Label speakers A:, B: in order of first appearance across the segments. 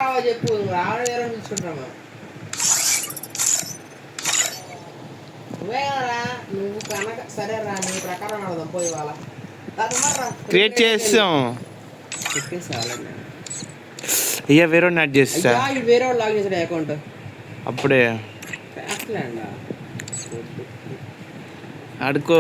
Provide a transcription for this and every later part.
A: చెప్పు చూసుకుంటాము నువ్వే కదా నువ్వు కనుక సరే రా నీ ప్రకారం ఆడదాం పోయి వాళ్ళ
B: క్రియేట్ చేస్తాం అయ్యా వేరే యాడ్ చేస్తా
A: వేరే వాళ్ళు లాగ్ చేసాడు అకౌంట్
B: అప్పుడే ఆడుకో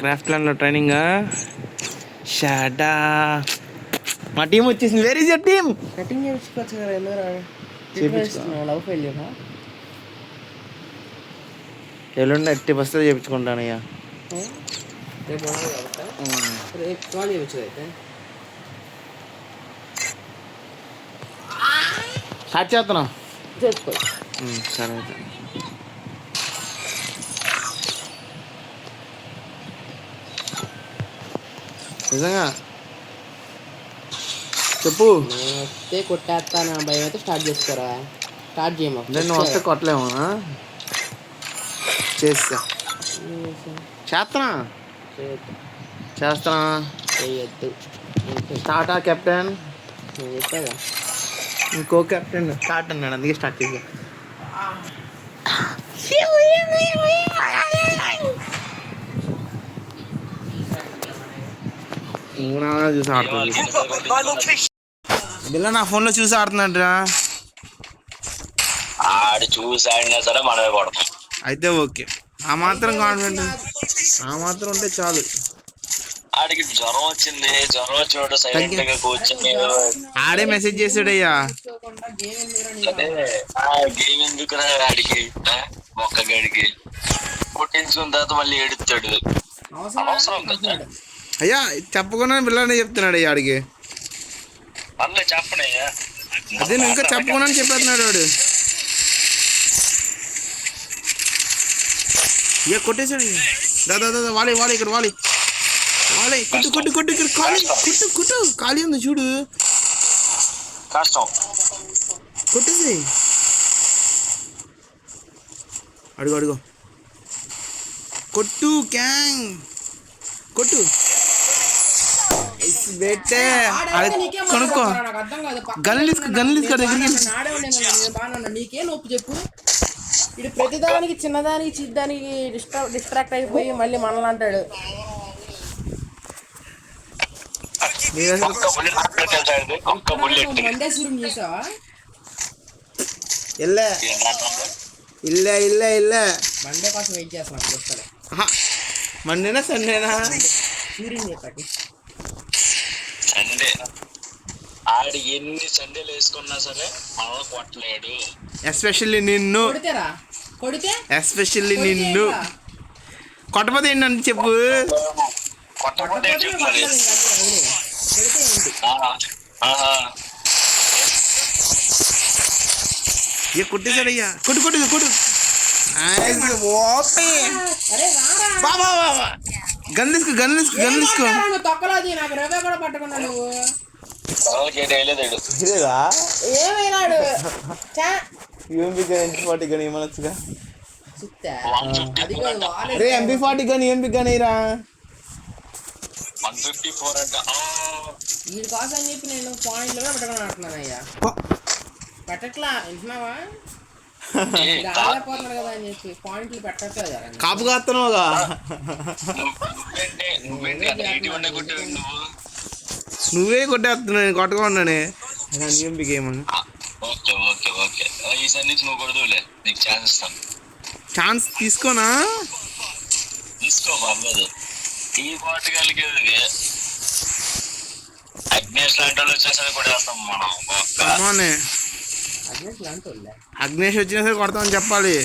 B: క్రాఫ్ట్ ల్యాండ్లో ట్రైనింగ్ షాడా మా టీం వచ్చేసింది. Where is your team?
A: Cutting చేయించుకోవచ్చు కదా లవ్ ఫెయిల్యూర్
B: ఎల్లుండి 80% చేయించుకుంటానయ్యా.
A: రేపు రేపు కాల్ చేయవచ్చు అయితే
B: స్టార్ట్ చేస్తున్నా
A: చేసుకో.
B: సరే అయితే నిజంగా చెప్పు.
A: నేను వస్తే కొట్టేస్తాను భయం అయితే స్టార్ట్ చేసుకోరా. స్టార్ట్ చేయమా.
B: నేను వస్తే కొట్టలేమా? చేస్తా చేస్తున్నా చేస్తున్నా
A: చేయొద్దు.
B: స్టార్టా కెప్టెన్?
A: నేను చెప్పాగా
B: ఇంకో కెప్టెన్ స్టార్ట్ అన్నాడు అందుకే స్టార్ట్ చేసా. చూసి ఆడుతుంది బిల్ల నా ఫోన్లో చూసి ఆడుతున్నాడు రా.
C: ఆడు చూసి ఆడినా సరే మనమే కొడతాం.
B: అయితే ఓకే, ఆ మాత్రం కాన్ఫిడెంట్ ఆ మాత్రం ఉంటే చాలు.
C: ఆడికి జ్వరం వచ్చింది, జ్వరం వచ్చినప్పుడు సైలెంట్ గా కూర్చొని
B: ఆడే మెసేజ్ చేసాడయ్యా.
C: గేమ్ ఎందుకురా ఆడికి మొక్క గడికి పుట్టించుకున్న తర్వాత మళ్ళీ ఏడుస్తాడు. అవసరం కదా
B: అయ్యా చెప్పకుండా పిల్లనే చెప్తున్నాడు అయ్యా ఆడికి.
C: అందులో చెప్పనయ్యా,
B: అదే నువ్వు ఇంకా చెప్పకుండా చెప్పేస్తున్నాడు వాడు. ఇక కొట్టేశాడు. దాదా దాదా వాలి వాలి ఇక్కడ వాలి వాలి కొట్టు కొట్టు కొట్టు ఇక్కడ ఖాళీ కొట్టు కొట్టు ఖాళీ ఉంది చూడు.
C: కష్టం
B: కొట్టేసి అడుగు అడుగు కొట్టు క్యాంగ్ కొట్టు బెట్టే కొనుక్కో. గన్లీస్ దగ్గరికి
A: నీకే నొప్పి చెప్పు. ఇటు ప్రతిదానికి చిన్నదానికి చిన్నదానికి డిస్ట్రాక్ట్ అయిపోయి మళ్ళీ మనల్ని అంటాడు. మండేశ్వరం చూసావా?
B: ఇల్లే ఇల్లే ఇల్లే ఇల్లే
A: మండే కోసం వెయిట్ చేస్తున్నాను. చూస్తాను
B: మండేనా సండేనా?
A: సూర్యుని చెప్పండి.
C: సండే ఆడు ఎన్ని సండేలు వేసుకున్నా సరే మనల్ని కొట్టలేడు.
B: ఎస్పెషల్లీ నిన్ను
A: కొడితే
B: ఎస్పెషల్లీ నిన్ను కొట్టపోతే ఏంటంటే చెప్పు.
C: కొట్టకపోతే
B: ఇక కొట్టేశాడయ్యా. కొట్టు కొట్టు కొట్టు బాబా బాబా గన్ తీసుకో గన్ తీసుకో గన్ తీసుకో.
A: తొక్కలోది నాకు రవ్వ కూడా పట్టకుండా నువ్వు
B: ఏమైనాడు MP40 గని ఏమనొచ్చుగా. రే MP40 గని ఎంపీ గనిరా
C: 154 అంట.
A: వీడి కోసం అని చెప్పి నేను పాయింట్లు కూడా పెట్టకుండా అంటున్నాను అయ్యా. పెట్టట్లా వింటున్నావా? ఆడపోతున్నాడు కదా అని చెప్పి పాయింట్లు పెట్టట్లేదు.
B: కాపు కాస్తున్నావుగా. నువ్వే కొట్టేస్తున్నావు, నేను కొట్టకుండానే ఎంపీకి ఏమన్నా. ఛాన్స్ తీసుకోనా?
C: తీసుకో పర్లేదు. ఈ కోటగాలికి అగ్నేష్ లాంటి వాళ్ళు వచ్చేసరికి కొట్టేస్తాం మనం.
B: అగ్నేష్ వచ్చినా సరే కొడతామని చెప్పాలి.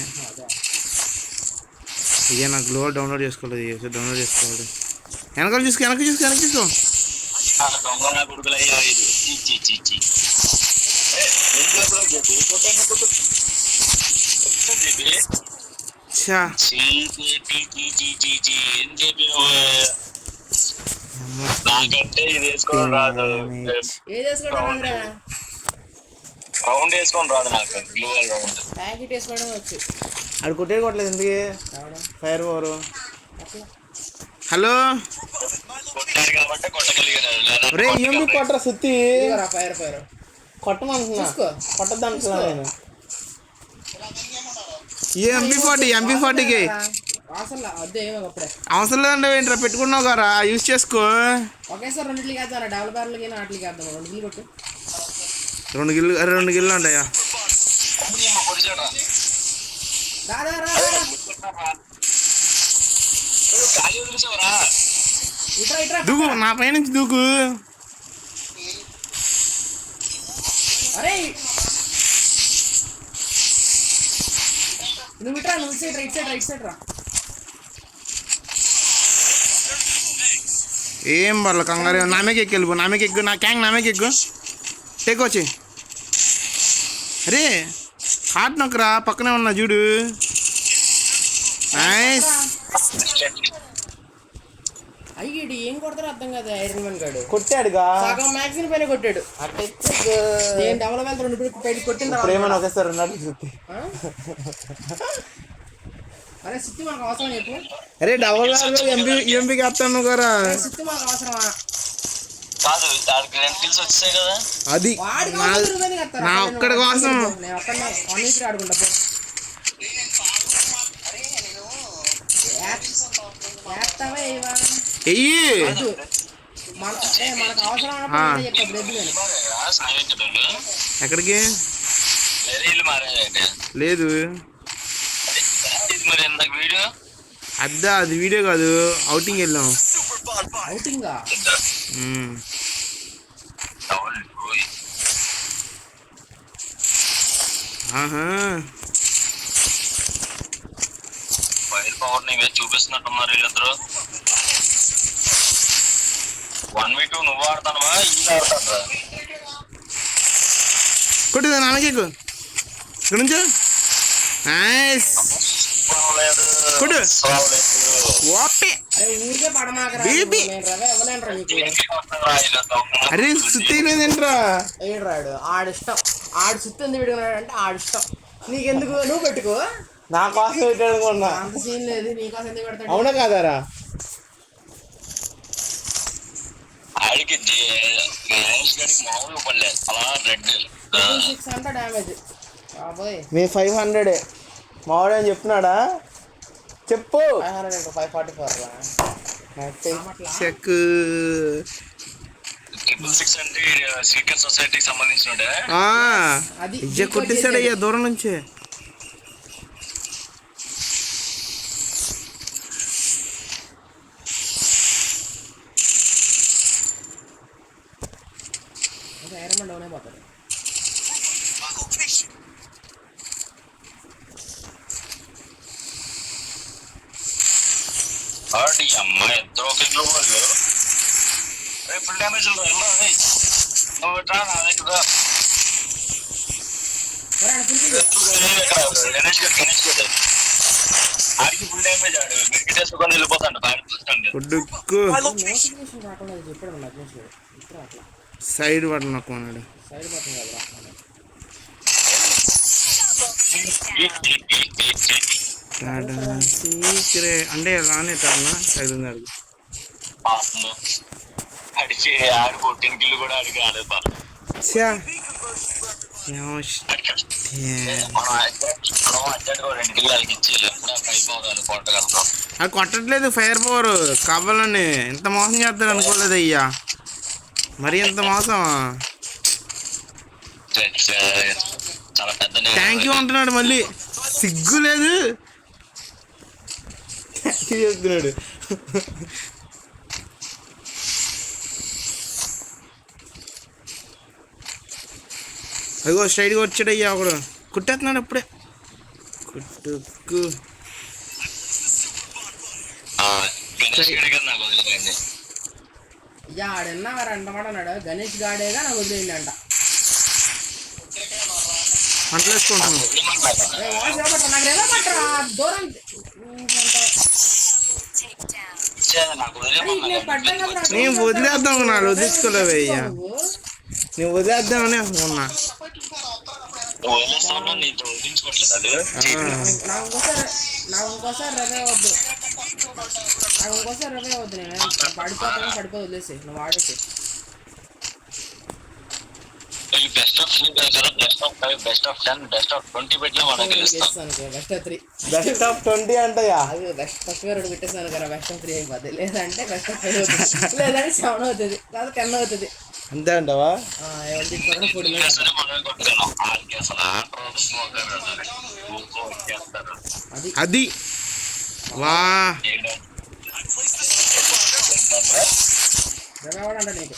B: ఇక నాకు గ్లో డౌన్లోడ్ చేసుకోలేదు. డౌన్లోడ్ చేసుకోవాలి. వెనకాల చూసుకో వెనక్కి చూసుకో వెనక్కి చూసుకో.
C: దొంగ కొడుకులు అయ్యా ఇది. నాకంటే ఇది వేసుకోవడం రాదు. రౌండ్ వేసుకొని రాదు నాకు. గ్లూవల్ రౌండ్
A: ప్యాకెట్ వేసుకోవడం వచ్చు.
B: అది కొట్టేది కొట్టలేదు ఎందుకు? Fire over. హలో
C: కొట్టారు కాబట్టి కొట్టగలిగారు.
B: రే ఎంపీ కొట్టరా సుత్తి.
A: ఫైర్ ఫైర్
B: కొట్టమంటున్నా
A: చూసుకో.
B: కొట్టద్దంటున్నా నేను ఏ ఎంపీ40కి
A: అసలు అదే అప్పుడే
B: అవసరం లేదండి ఏంట్రా పెట్టుకున్నావు కదా యూజ్ చేసుకో.
A: ఒకేసారి రెండింటికి వేద్దాం డెవలపర్లకి వాటికి వేద్దాం 2 గిల్లు కొట్టు
B: 2 గిల్లు ఉంటాయా
A: దాదా రా ఇట్రా ఇట్రా
B: దూకు నా పైనుంచి దూకు.
A: అరే నువ్వు ఇట్రా నువ్వు రైట్ సైడ్ రా
B: ఏం పర్లేదు కంగారు నామేకి ఎక్కి నామేకి ఎక్కు నా క్యాంగ్ నామేకి ఎక్కు టేకొచ్చి. అరే హార్ట్ నొక్కరా పక్కనే ఉన్నా చూడు. నైస్.
A: అయ్యి ఏం కొడతారో అర్థం కాదు ఐరన్ మ్యాన్ గాడు
B: కొట్టాడుగా
A: సగం మ్యాగజైన్ పైన కొట్టాడు. నేను డబల్ వెళ్తా 2 పైకి కొట్టిన
B: ప్రేమను ఒకేసారి ఉన్నాడు చూస్తే.
A: అరే సిత్తి మాకు అవసరం చెప్పు.
B: అరే డబల్ ఎంపీకి వస్తాను కదా
A: సిత్తి మాకు అవసరమా
C: కాదు దానికి 2 కిల్స్ వచ్చాయి కదా.
B: అది నా ఒక్కడి కోసం
A: నేను ఒక్కడే 1 వీక్ ఆడుకుంటా పో.
B: ఎయ్యి
A: మనకు అవసరం
B: ఎక్కడికి లేదు అద్దా అది వీడియో కాదు అవుటింగ్ వెళ్ళాం.
A: అవుటింగా
C: ఫైర్ పవర్ ని చూపిస్తున్నట్టున్నారు వీళ్ళిద్దరు. 1v2 నువ్వు ఆడతానవా ఇది ఆడతాను
B: కొట్టిదా నాన్నకేకు ఇక్కడ నుంచి కొట్టు
A: ఊరికే పడమాకరా
B: అరే సుత్తేంట్రా
A: ఏడ్రాడు ఆడిష్టం ఆడు సుత్తి ఎందుకు పెట్టుకున్నాడు అంటే ఆడిష్టం. నీకెందుకు నువ్వు పెట్టుకో
B: నా కోసం పెట్టాడుకున్నా
A: అంత సీన్ లేదు నీకోసం ఎందుకు పెడతాడు.
B: అవునా కాదారా
C: ఆడికి మామూలుగా పడలేదు అలా రెడ్
A: 600 డ్యామేజ్ బాబోయ్.
B: మీ 500 మావాడు అని చెప్తున్నాడా చెప్పు.
A: 544
B: చెక్
C: 666 అంటే సీక్రెట్ సొసైటీకి సంబంధించినడే
B: ఇజ్జ కొట్టేశాడయ్యా దూరం నుంచి.
A: ఐరన్ మ్యాన్ డౌన్ అయిపోతాడు.
C: ఆడి అమ్మాయి ఇద్దరు ఒక ఇంట్లో వాళ్ళు ఫుల్ డ్యామేజ్ నువ్వు ట్రా నా దగ్గర గణేష్ గారు ఆడికి ఫుల్ డ్యామేజ్ ఆడు మెడికేటేసుకొని వెళ్ళిపోతాడు
B: సైడ్ బటన్ నాకు అన్నాడు.
A: సైడ్ బటన్ కదా
B: అంటే రానే టర్నా సైడ్ ఉంది అడుగు
C: అడిచి ఆడి 14 కిల్లు కూడా అడిగి ఆడేది.
B: అది కొట్టట్లేదు ఫైర్ పవర్ కావాలని ఇంత మోసం చేస్తాడు అనుకోలేదు అయ్యా. మరి ఇంత మోసం. థ్యాంక్ యూ అంటున్నాడు మళ్ళీ సిగ్గు లేదు చెప్తున్నాడు. అదిగో స్ట్రైట్గా వచ్చాడయ్యా ఒకడు కుట్టేస్తున్నాడు అప్పుడే కుట్టుకు.
A: ఆడన్నా మరి అంటమాట అన్నాడు గణేష్ గాడేగా నాకు వదిలేయండి అంట.
B: అంటలు వేసుకుంటున్నాను
A: దూరం
B: నేను వదిలేద్దాం నాడు వదిలించుకోలేవు అయ్యా. నేను వదిలేద్దామని అనుకున్నా.
A: నాకు ఇంకోసారి రవే వద్దు నేను పడిపోతాను వదిలేసి నువ్వు ఆడేసి.
C: Best of 3 best of 5 best of 10 best of 20 పెట్టినా మనం గెలుస్తాం.
A: Best of 3.
B: బెస్ట్ ఆఫ్ 20 అంటయ్యా.
A: అది బెస్ట్ ఫస్ట్ గా 2 పెట్టేసాను కదా, బెస్ట్ ఆఫ్ 3 అయిపోద్ది. లేదంటే బెస్ట్ ఆఫ్ 5 అవుతుంది, లేదంటే 7 అవుతుంది, లేదా 10 అవుతుంది.
B: అంతే అంటావా?
A: ఎవరు తీసుకోవడం 4
C: మనమే కొట్టుకున్నాం. వాళ్ళకి అసలు ఆట రాదు, మోకాలు రాదు. ఊరుకో వచ్చేస్తారు.
B: అది వా
A: ఎవడంట నీకు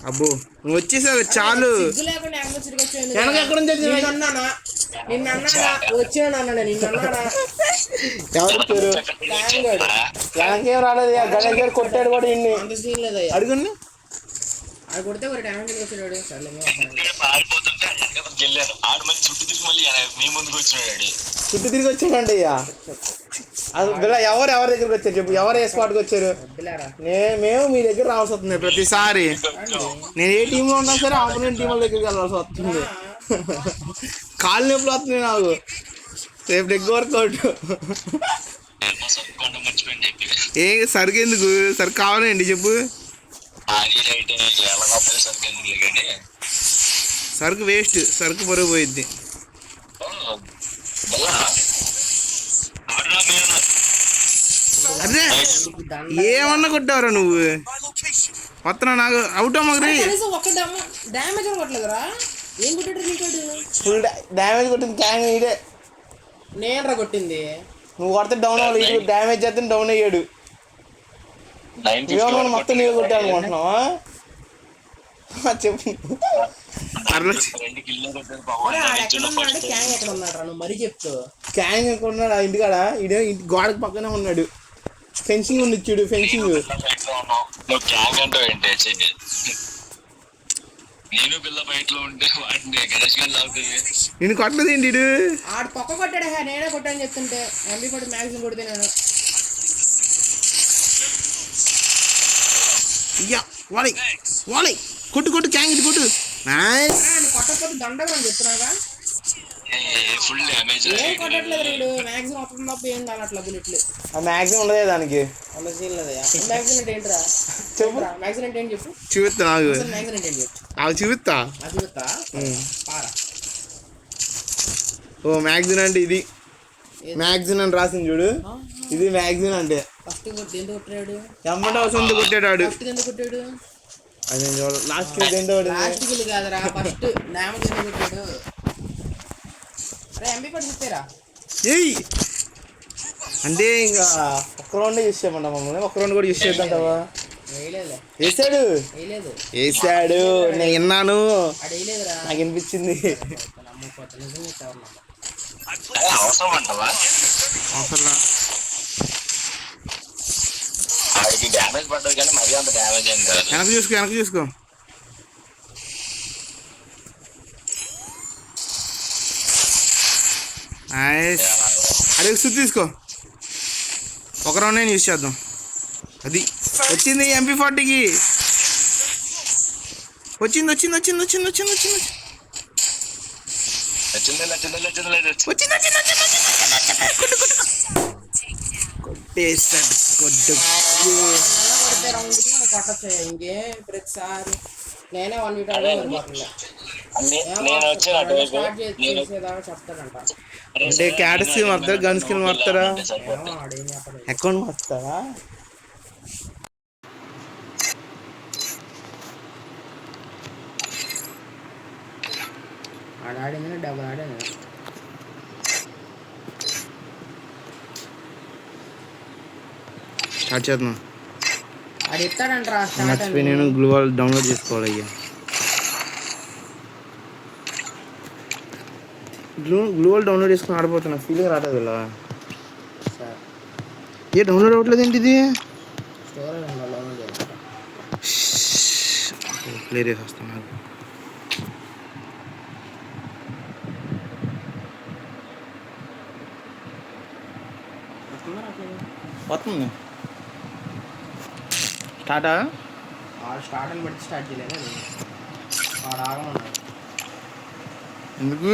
B: అబ్బో నువ్వు వచ్చేసావు చాలు.
A: సిగ్గు లేకుండా తిరిగి
B: వెనక ఎక్కడ నుంచి వచ్చింది?
A: అన్నానా నిన్న అన్నాడా వచ్చినా అన్నాడా నిన్న అన్నాడా?
B: ఎవరు వచ్చారు? వెనకేం రాలేదు. గణేష్ గారు కొట్టాడు కూడా ఇన్ని.
A: అంత సీన్ లేదయ్యా.
B: అడుగుండి
A: అది కొడితే ఒక ట్యాంక్ వచ్చాడు. సర్లే
C: పారిపోతుంటే గెళ్ళాను. ఆడు మళ్ళీ చుట్టూ తిరిగి మళ్ళీ మీ ముందుకు వచ్చినాడు.
B: చుట్టూ తిరిగి వచ్చాడండి. అయ్యా ఎవరు ఎవరి దగ్గరికి వచ్చారు చెప్పు? ఎవరు ఏ స్పాట్కి వచ్చారు?
A: వద్దులేరా.
B: మేము మీ దగ్గర రావాల్సి వస్తుంది ప్రతిసారి. నేను ఏ టీంలో ఉన్నా సరే ఆపోజిట్ టీంల దగ్గరికి వెళ్ళాల్సి వస్తుంది. కాళ్ళు నొప్పులు వస్తున్నాయి నాకు. రేపు డెగ్ వర్కౌట్. ఏ సరుకు ఎందుకు? సరుకు కావాలండి చెప్పు. సరుకు వేస్ట్. సరుకు పొరుగు పోయిద్ది. అదే ఏమన్నా కొట్టావురా నువ్వు? వస్తున్నా నాకు అవుట్ అమ్మగ్రీ.
A: ఒక్క డ్యామేజ్ కొట్టలేదురా. ఏం కొట్టాడు నీకోడు?
B: ఫుల్ డ్యామేజ్ కొట్టింది క్యాంగ్ ఇదే.
A: నేనరా కొట్టింది.
B: నువ్వు కొడితే డౌన్ అవ్వాలి. డ్యామేజ్ చేస్తే డౌన్ అయ్యాడు. ఏమన్నా మొత్తం నీళ్ళు కొట్టాను అనుకుంటున్నావా? చెప్పు. క్యాంగ్ ఎక్కడ ఉన్నాడు? ఇంటికాడ ఇడే గోడకి పక్కనే ఉన్నాడు. ఫెన్సింగ్ ఉంది చూడు. ఫెన్సింగ్
C: నేను పిల్ల బయటలో ఉంటే వాడిని గణేష్ గారు లాగుతుంది.
B: నేను కొట్టలేదు ఏంటి?
A: ఆడు పక్క కొట్టాడు. నేనే కొట్టాను చెప్తుంటే ఎంబీ కొట్టి మ్యాక్సిమం కొడితే నేను
B: వాడి వాడి కొట్టు కొట్టు క్యాంగ్ ఇటు కొట్టు. నైస్.
A: కొట్టకపోతే దండగా చెప్తున్నాగా.
C: Full damage.
A: ఏం కొట్టట్లేదు రీడు. మ్యాక్సిమం మొత్తం తప్ప ఏం కానట్లా బుల్లెట్లు.
B: ఆ మ్యాక్సిమం ఉండదే దానికి.
A: అలా సీన్ లేదయ్యా. మ్యాక్సిమం అంటే ఏంట్రా
B: చెప్పు.
A: మ్యాక్సిమం అంటే ఏంటి చెప్పు.
B: చూపిస్తా నాకు.
A: మ్యాక్సిమం అంటే ఏంటి చెప్పు.
B: నాకు చూపిస్తా.
A: చూపిస్తా పారా.
B: ఓ మ్యాగ్జిన్ అంటే ఇది. మ్యాగ్జిన్ అని రాసింది చూడు. ఇది మ్యాగ్జిన్ అంటే.
A: ఫస్ట్ కొట్టి ఎందుకు కొట్టాడు?
B: ఎమ్మట అవసరం కొట్టాడు.
A: ఫస్ట్ ఎందుకు కొట్టాడు?
B: అది లాస్ట్ ఏంటో
A: లాస్ట్ కిల్ కాదురా, ఫస్ట్ డ్యామేజ్ ఎందుకు కొట్టాడు? అరే ఎంబీ కొట్టి చెప్పారా?
B: ఏయ్ అంటే ఇంకా ఒక్క రౌండే యూస్ చేయమంటా మమ్మల్ని. ఒక్క రౌండ్ కూడా యూస్ చేద్దాంటావా? వేసాడు. వేసాడు. నేను విన్నాను. నాకు వినిపించింది.
C: అవసరం అంటవా?
B: అవసరం
C: వాడికి డ్యామేజ్ పడ్డది కానీ మరీ అంత డ్యామేజ్ ఏం కాదు.
B: వెనక్కి చూసుకో. వెనక్కి చూసుకో. నైస్. అరే సుత్తి తీసుకో. ఒక రౌండ్ నేను యూస్ చేద్దాం. అది వచ్చింది MP40కి. వచ్చింది వచ్చింది వచ్చింది వచ్చింది వచ్చింది వచ్చింది కొట్టేస్తాడు.
A: ఇంకే ప్రతిసారి నేనే 1 వీక్ చెప్తాడంట.
B: అంటే క్యాట్ స్కిన్ మారుతారా? గన్ స్కిన్ మారుతారా? అకౌంట్ మారుతారా?
A: ఆడింది డబ్బులు ఆడింది.
B: స్టార్ట్ చేద్దాం.
A: అది ఎత్తాడంటరా.
B: మర్చిపోయి నేను గ్లూవాల్ డౌన్లోడ్ చేసుకోవాలి. అయ్యా గ్లూవాల్ డౌన్లోడ్ చేసుకుని ఆడిపోతున్నా. ఫీలింగ్ రావట్లేదు ఇలా. ఏ డౌన్లోడ్ అవ్వట్లేదు ఏంటి? ఇది ప్లే చేసి వస్తాను. వస్తుంది. స్టార్టా?
A: స్టార్ట్ అని బట్టి స్టార్ట్ చేయలేదు. ఆడ ఆగమన్నాడు.
B: ఎందుకు?